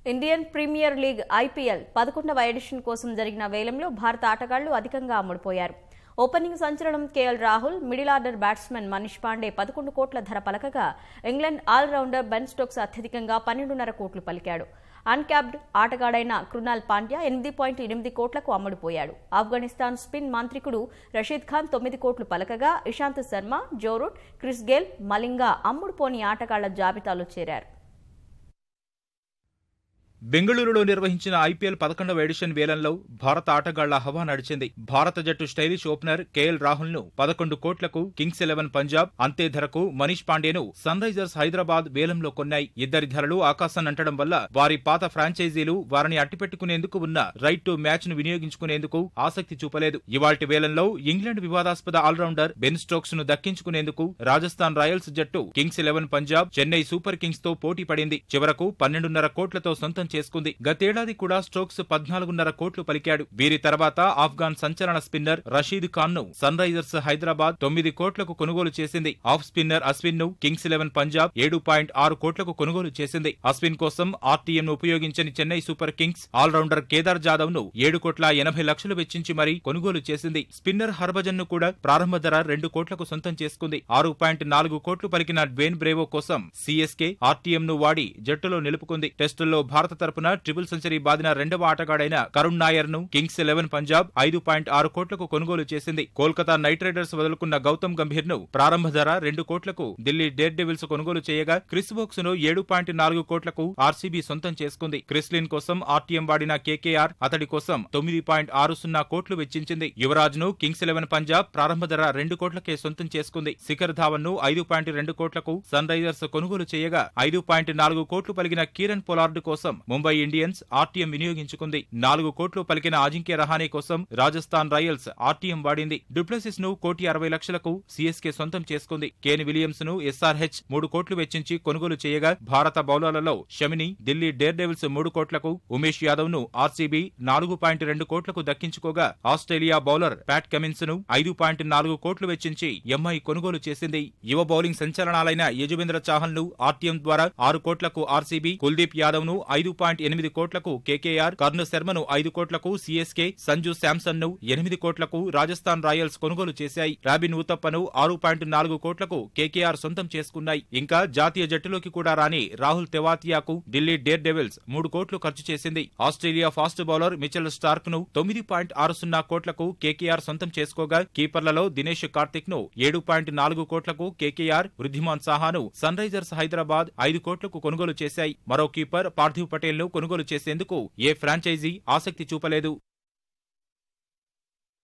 Indian Premier League IPL 11వ edition కోసం జరిగిన వేలంలో భారత ఆటగాళ్లు అధికంగా అమ్ముడుపోయారు. ఓపెనింగ్ సంచలనం KL Rahul, middle order batsmen Manish Pandey 11 కోట్ల ధర పలకగా ఇంగ్లాండ్ ఆల్రౌండర్ బెన్ స్టోక్స్ అత్యధికంగా 12.5 కోట్లు పలికాడు. అన్క్యాప్డ్ ఆటగాడైన కృణాల్ పాండ్యా 8.8 కోట్లకు అమ్ముడుపోయాడు. ఆఫ్ఘనిస్తాన్ స్పిన్ మాంత్రికుడు రషీద్ ఖాన్ 9 కోట్లు పలకగా Ishant Sharma, Joe Root, Chris Gayle, Malinga అమ్ముడుపోని ఆటగాళ్ల జాబితాలో చేరారు. బెంగళూరులో నిర్వహించిన ఐపీఎల్ 11వ ఎడిషన్ వేలంలో భారత ఆటగాళ్ల హవా నడిచింది. భారత జట్టు స్టైలిష్ ఓపెనర్ కేఎల్ రాహుల్ ను 11 కోట్లకు కింగ్స్ 11 పంజాబ్, అంతే ధరకు మనీష్ పాండేను సన్ రైజర్స్ హైదరాబాద్ వేలంలో కొన్నాయి. ఇద్దరి ధరలు ఆకాశాన్నంటడం వల్ల వారి పాత ఫ్రాంచైజీలు వారిని అట్టిపెట్టుకునేందుకు ఉన్న రైట్ టు మ్యాచ్ ను వినియోగించుకునేందుకు ఆసక్తి చూపలేదు. ఇవాల్టి వేలంలో ఇంగ్లాండ్ వివాదాస్పద ఆల్రౌండర్ బెన్ స్టోక్స్ ను దక్కించుకునేందుకు రాజస్థాన్ రాయల్స్ జట్టు Kings 11 Punjab, Chennai Super Kings తో పోటీ పడింది. చివరకు 12.5 కోట్లతో సొంతం చేసుకుంది. గతేడాది కూడా స్టోక్స్ 14.5 కోట్లు పలికాడు. వీరి తర్వాత ఆఫ్ఘాన్ సంచలన స్పిన్నర్ రషీద్ ఖాన్ ను సన్ రైజర్స్ హైదరాబాద్ 9 కోట్లకు కొనుగోలు చేసింది. ఆఫ్ స్పిన్నర్ అశ్విన్ ను కింగ్స్ 11 పంజాబ్ 7.6 కోట్లకు కొనుగోలు చేసింది. అశ్విన్ కోసం ఆర్టీఎం ను ఉపయోగించని Chennai Super Kings allrounder Kedar Jadhav ను 7.80 కోట్లు వెచ్చించి మరీ కొనుగోలు చేసింది. స్పిన్నర్ హర్భజన్ ను కూడా ప్రారంభ ధర 2 కోట్లకు సొంతం చేసుకుంది. 6.4 కోట్లు పలికిన డ్వేన్ బ్రేవో కోసం సీఎస్కే ఆర్టీఎం ను వాడి జట్టులో నిలుపుకుంది. టెస్టుల్లో భారత తరపున ట్రిపుల్ సెంచరీ బాదిన రెండవ ఆటగాడైన కరుణ్ నాయర్ ను కింగ్స్ 11 పంజాబ్ 5.6 కోట్లకు కొనుగోలు చేసింది. కోల్కతా నైట్ రైడర్స్ వదులుకున్న గౌతమ్ గంభీర్ ను ప్రారంభ ధర 2 కోట్లకు ఢిల్లీ డేర్ డెవిల్స్ కొనుగోలు చేయగా క్రిస్ వోక్స్ ను 7.4 కోట్లకు ఆర్సీబీ సొంతం చేసుకుంది. క్రిస్లిన్ కోసం ఆర్టీఎం వాడిన కేకేఆర్ అతడి కోసం 9.60 కోట్లు వెచ్చించింది. యువరాజ్ ను కింగ్స్ 11 పంజాబ్ ప్రారంభ ధర 2 కోట్లకే సొంతం చేసుకుంది. శిఖర్ ధావన్ ను 5.2 కోట్లకు సన్ రైజర్స్ కొనుగోలు చేయగా 5.4 కోట్లు పలికిన కీరన్ పొలార్డ్ కోసం ముంబై ఇండియన్స్ ఆర్టీఎం వినియోగించుకుంది. 4 కోట్లు పలికిన అజింక్య రహానే కోసం రాజస్థాన్ రాయల్స్ ఆర్టీఎం వాడింది. డుప్లెసిస్ ను 1,60,00,000కు సీఎస్కే సొంతం చేసుకుంది. కేన్ విలియమ్స్ ను ఎస్ఆర్హెచ్ 3 కోట్లు వెచ్చించి కొనుగోలు చేయగా భారత బౌలర్లలో షమిని ఢిల్లీ డేర్ డెవిల్స్ 3 కోట్లకు, ఉమేష్ యాదవ్ ను ఆర్సీబీ 4.2 కోట్లకు దక్కించుకోగా ఆస్ట్రేలియా బౌలర్ ప్యాట్ కమిన్స్ ను 5.4 కోట్లు వెచ్చించి ఎంఐ కొనుగోలు చేసింది. యువ బౌలింగ్ సంచలనాలైన యజువేంద్ర చాహల్ ను ఆర్టీఎం ద్వారా 6 కోట్లకు ఆర్సీబీ, కుల్దీప్ యాదవ్ ను 5.8 కోట్లకు కేకేఆర్, కర్ణ శర్మను 5 కోట్లకు సీఎస్కే, సంజు శాంసన్ ను 8 కోట్లకు రాజస్థాన్ రాయల్స్ కొనుగోలు చేశాయి. రాబిన్ ఉతప్పను 6.4 కోట్లకు కేకేఆర్ సొంతం చేసుకున్నాయి. ఇంకా జాతీయ జట్టులోకి కూడా రాని రాహుల్ తెవాతియాకు ఢిల్లీ డేర్ డెవిల్స్ 3 కోట్లు ఖర్చు చేసింది. Australia fast bowler Mitchell Starc ను 9.60 కోట్లకు కేకేఆర్ సొంతం చేసుకోగా కీపర్లలో దినేష్ కార్తిక్ ను 7.4 కోట్లకు కేకేఆర్, వృద్ధిమాన్ సాహాను సన్ రైజర్స్ హైదరాబాద్ 5 కోట్లకు కొనుగోలు చేశాయి. మరో కీపర్ పార్థివ్ పటేల్ ను కొనుగోలు చేసేందుకు ఏ ఫ్రాంచైజీ ఆసక్తి చూపలేదు.